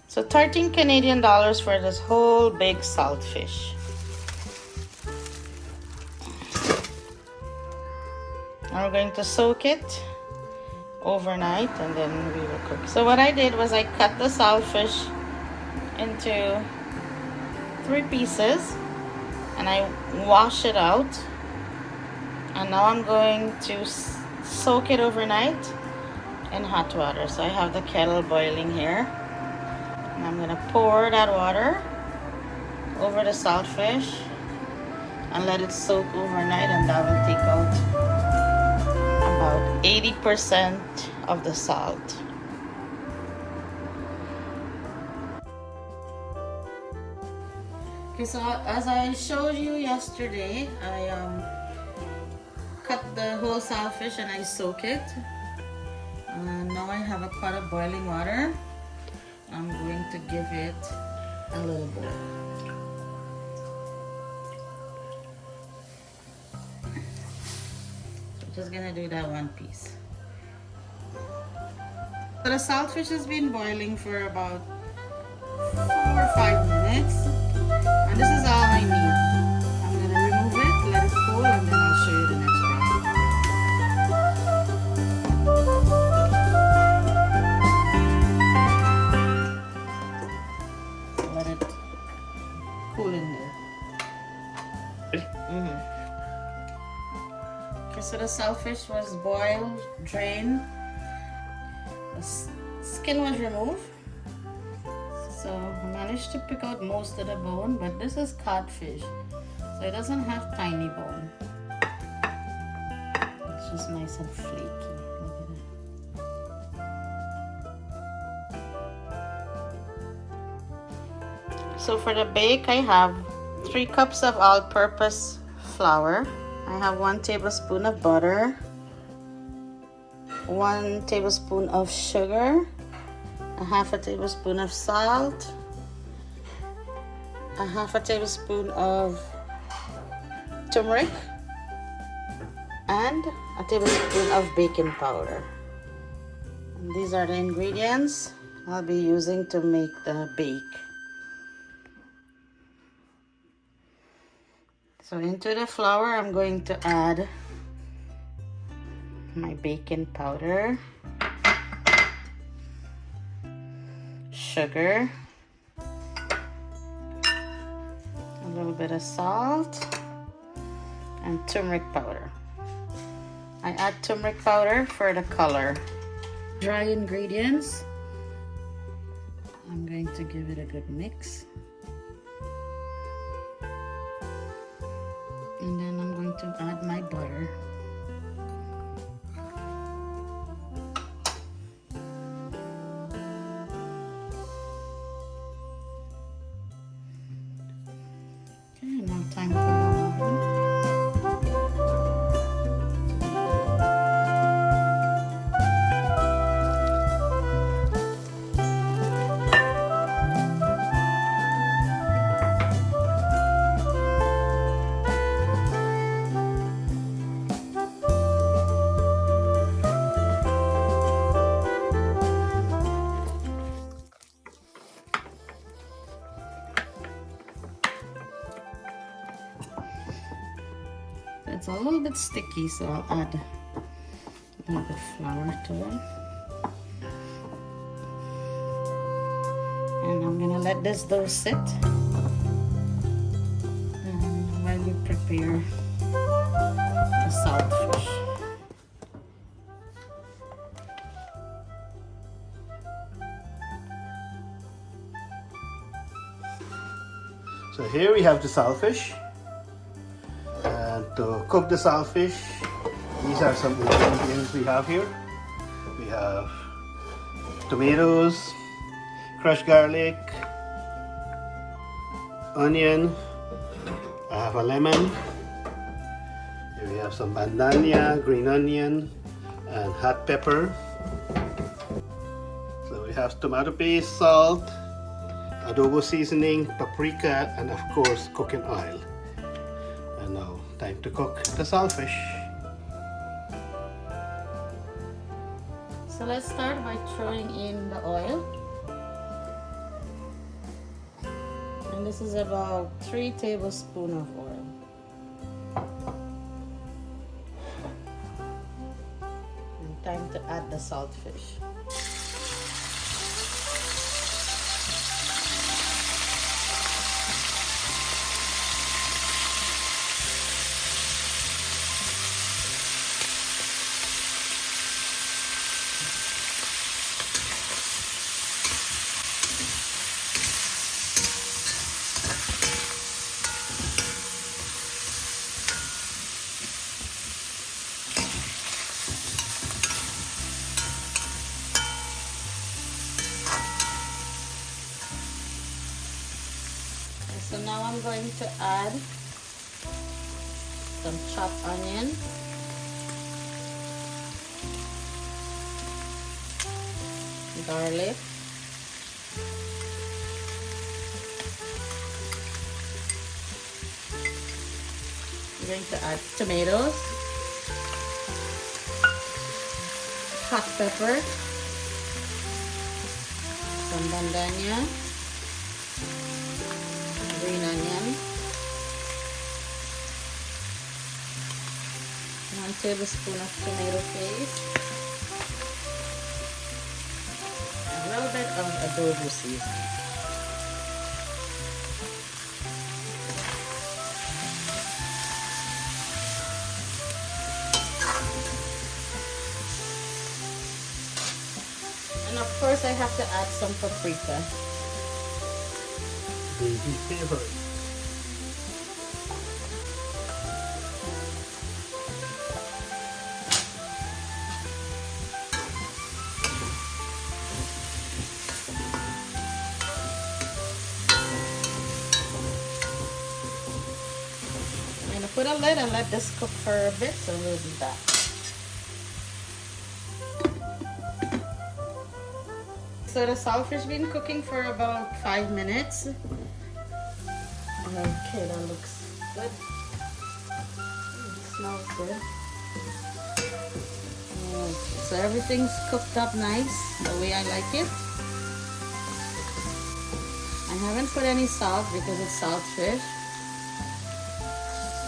So 13 Canadian dollars for this whole big saltfish. And we're going to soak it overnight and then we will cook. So what I did was I cut the saltfish into 3 pieces and I wash it out. And now I'm going to soak it overnight in hot water. So I have the kettle boiling here. And I'm going to pour that water over the saltfish and let it soak overnight, and that will take out about 80% of the salt. Okay, so as I showed you yesterday, I cut the whole saltfish and I soak it. And now I have a pot of boiling water. I'm going to give it a little boil. So just gonna do that 1 piece. So the saltfish has been boiling for about 4 or 5 minutes, and this is all I need. I'm gonna remove it, let it cool, and then I'll show you the next process. Let it cool in there. Okay, so the saltfish was boiled, drained, the skin was removed. So I managed to pick out most of the bone, but this is codfish, so it doesn't have tiny bone. It's just nice and flaky. Look at it. So for the bake, I have 3 cups of all-purpose flour. I have 1 tablespoon of butter, 1 tablespoon of sugar, a half a tablespoon of salt, a half a tablespoon of turmeric, and a tablespoon of baking powder. And these are the ingredients I'll be using to make the bake. So into the flour, I'm going to add my baking powder, sugar, a little bit of salt, and turmeric powder. I add turmeric powder for the color. Dry ingredients. I'm going to give it a good mix. And then I'm going to add my butter. Okay, now time for the oven. It's a little bit sticky, so I'll add a little bit of flour to it. And I'm gonna let this dough sit while we prepare the saltfish. So here we have the saltfish. To cook the saltfish, these are some ingredients we have here. We have tomatoes, crushed garlic, onion, I have a lemon, here we have some bandania, green onion, and hot pepper. So we have tomato paste, salt, adobo seasoning, paprika, and of course cooking oil. And now time to cook the saltfish. So let's start by throwing in the oil. And this is about 3 tablespoons of oil. And time to add the saltfish. So now I'm going to add some chopped onion, garlic, I'm going to add tomatoes, hot pepper, some bandanya, green onion, 1 tablespoon of tomato paste, a little bit of adobo seasoning. And of course I have to add some paprika. Baby favorite. I'm going to put a lid and let this cook for a bit, so we'll be back. So the saltfish been cooking for about 5 minutes. Okay, that looks good. It smells good. Okay, so everything's cooked up nice, the way I like it. I haven't put any salt because it's saltfish.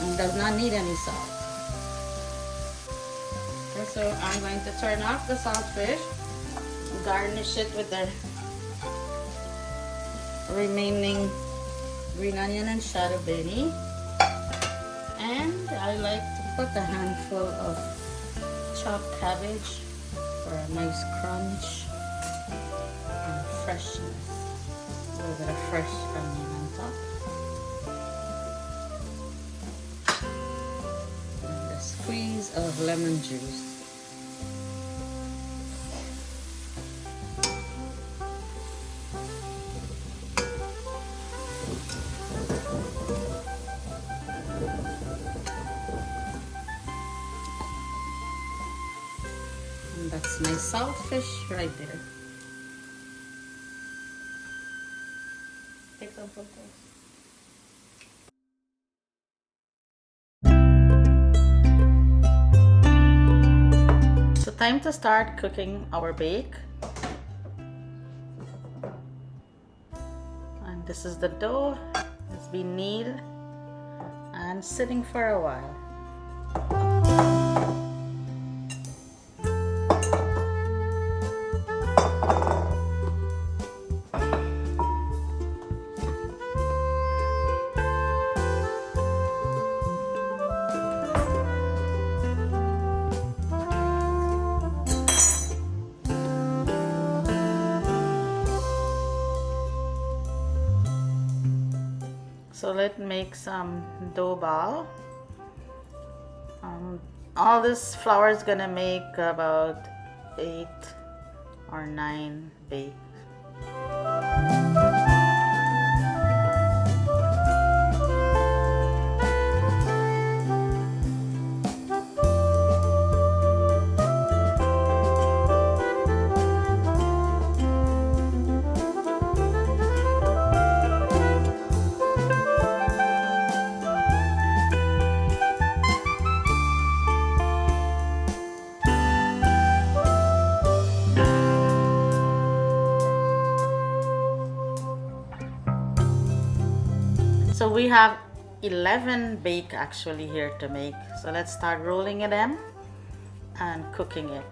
It does not need any salt. Okay, so I'm going to turn off the saltfish, garnish it with the remaining green onion and shadow benny, and I like to put a handful of chopped cabbage for a nice crunch and freshness. A little bit of fresh onion on top. And a squeeze of lemon juice. And that's my saltfish right there. Take some photos. So time to start cooking our bake. And this is the dough. It's been kneaded and sitting for a while. So let's make some dough ball. All this flour is gonna make about 8 or 9 bakes. So we have 11 bake actually here to make. So let's start rolling them and cooking it.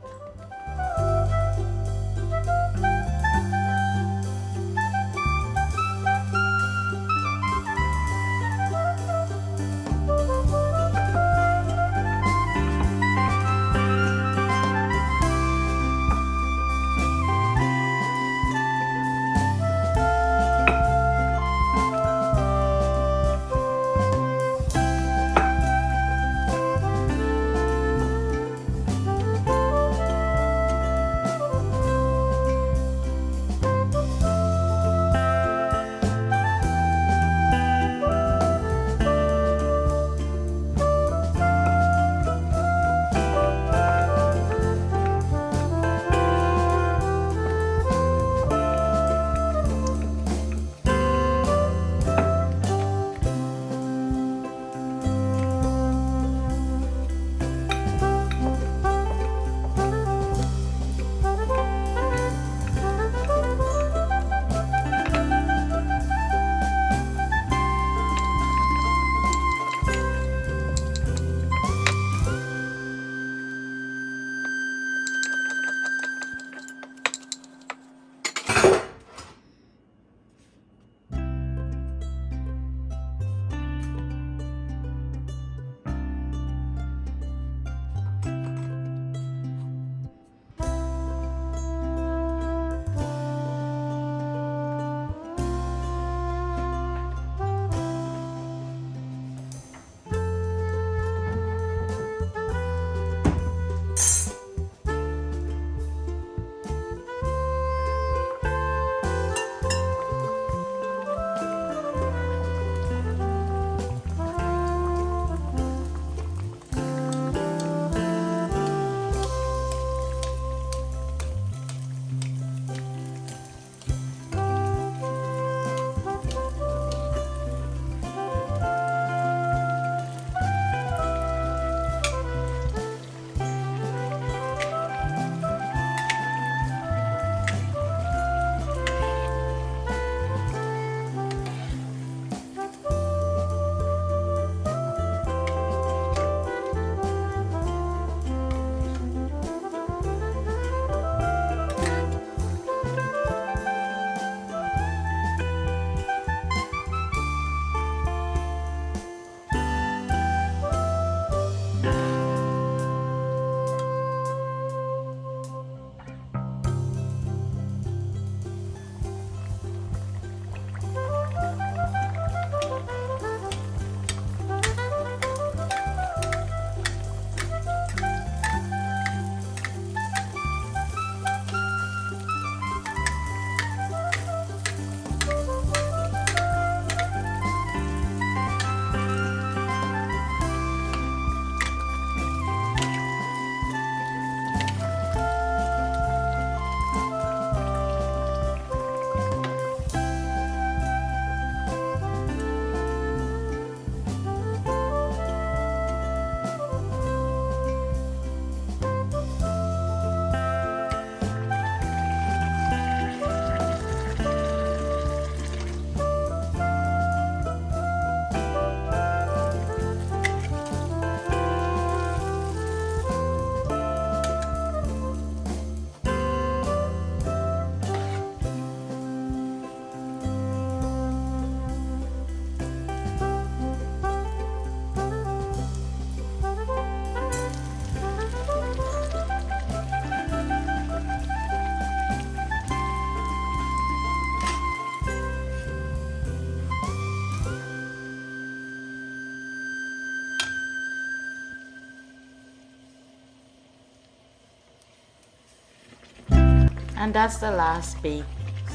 And that's the last bake.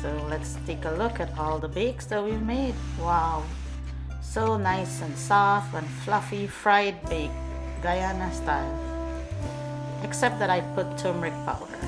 So let's take a look at all the bakes that we've made. Wow, so nice and soft and fluffy fried bake, Guyana style. Except that I put turmeric powder.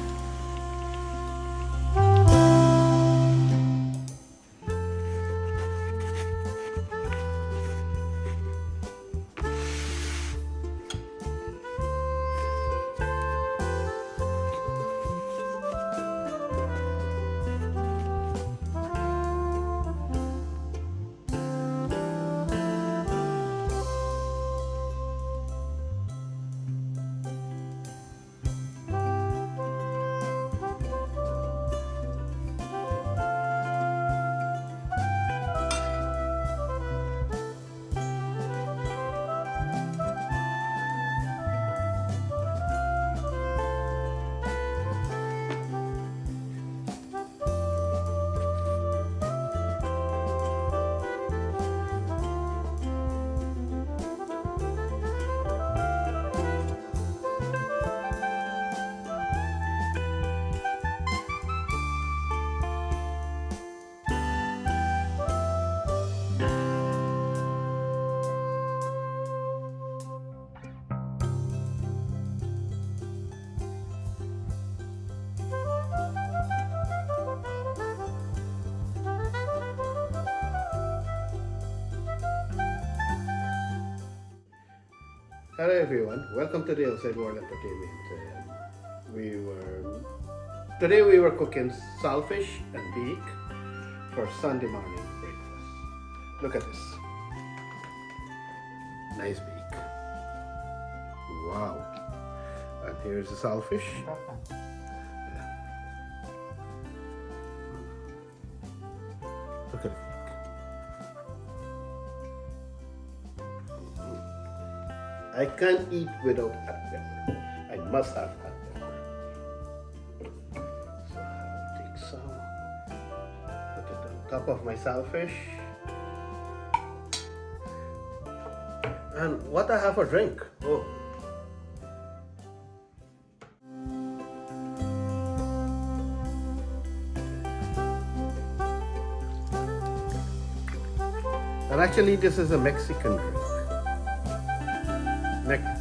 Hello everyone, welcome to the Outside World Entertainment. Today we were cooking saltfish and beak for Sunday morning breakfast. Look at this, nice beak. Wow! And here's the saltfish. Look at it. I can't eat without hot pepper. I must have hot pepper. So I'll take some, put it on top of my saltfish. And what I have for drink? Oh. And actually this is a Mexican drink.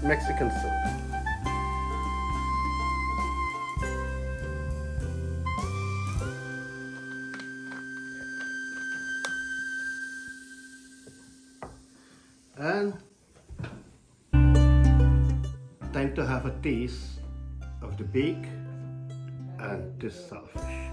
Mexican soda. And time to have a taste of the beak and this saltfish.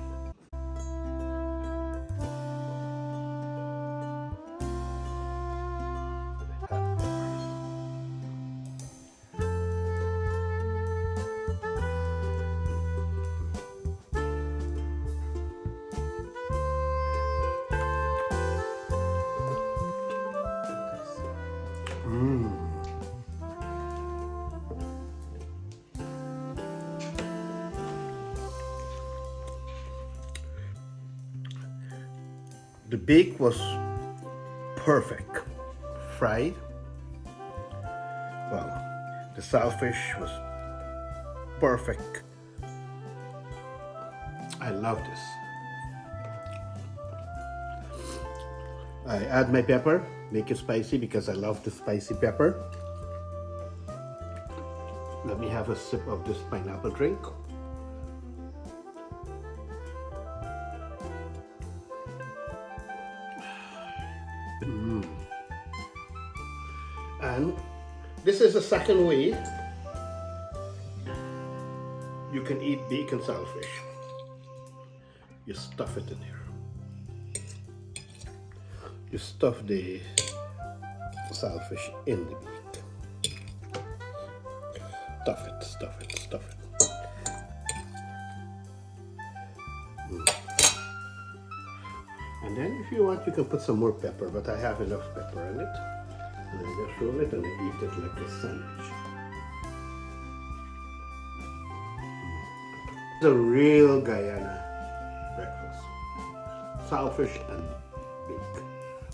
The beak was perfect, fried. Well, the saltfish was perfect. I love this. I add my pepper, make it spicy because I love the spicy pepper. Let me have a sip of this pineapple drink. And this is the second way you can eat beak and saltfish. You stuff it in here. You stuff the saltfish in the beak. Stuff it, stuff it, stuff it. And then if you want, you can put some more pepper, but I have enough pepper in it. And I just roll it and I eat it like a sandwich. It's a real Guyana breakfast. Saltfish and beak.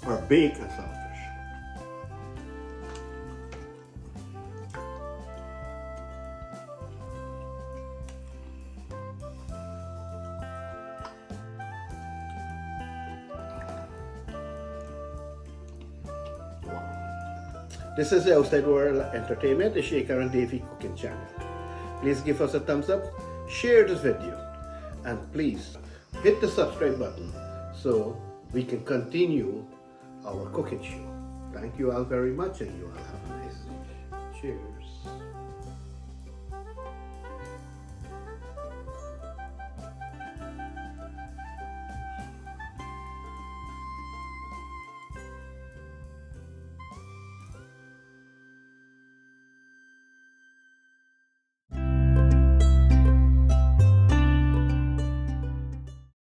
Or beak and saltfish. This is the Outside World Entertainment, the Shaker and Davy Cooking Channel. Please give us a thumbs up, share this video, and please hit the subscribe button so we can continue our cooking show. Thank you all very much and you all have a nice day. Cheers.